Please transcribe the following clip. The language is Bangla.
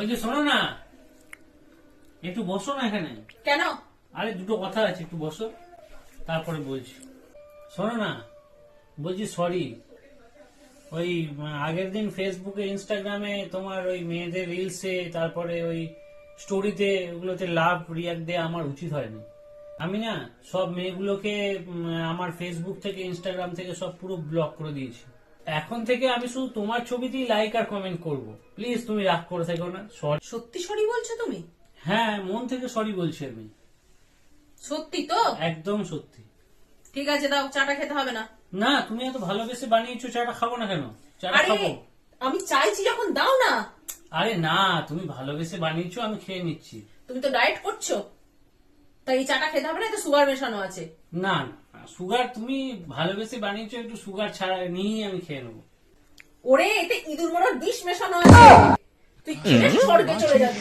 বলছি শোনো না, একটু বসো না এখানে। কেন? আরে দুটো কথা আছে, একটু বসো তারপরে বলছি। শোনো না, বলছি সরি, ওই আগের দিন ফেসবুকে ইনস্টাগ্রামে তোমার ওই মেয়েদের রিলসে তারপরে ওই স্টোরিতে ওগুলোতে লাভ রিয়াক্ট দেওয়া আমার উচিত হয়নি। আমি না সব মেয়েগুলোকে আমার ফেসবুক থেকে ইনস্টাগ্রাম থেকে সব পুরো ব্লক করে দিয়েছি। এখন থেকে আমি শুধু তোমার ছবিতেই লাইক আর কমেন্ট করব। প্লিজ তুমি রাগ করে থেকো না। সরি। সত্যি সরি বলছো তুমি? হ্যাঁ, মন থেকে সরি বলছি আমি। সত্যি তো? একদম সত্যি। ঠিক আছে, দাও, চাটা খেতে হবে না। না, তুমি এত ভালোবেসে বানিয়েছো, চাটা খাবো না কেন? চাটা আরে খাবো। আমি চাইছি যখন দাও না। আরে না, তুমি ভালোবেসে বানিয়েছো, আমি খেয়ে নিচ্ছি। তুমি তো ডায়েট করছো, তাই এই চাটা খেতে হবে না, এতে সুগার মেশানো আছে। না না, সুগার তুমি ভালোবেসে বানিয়েছো, একটু সুগার ছাড়া নিয়েই আমি খেয়ে নেবো। ওরে, এতে ইঁদুর মরার বিষ মেশানো আছে, তুই খেলে স্বর্গে চলে যাবি।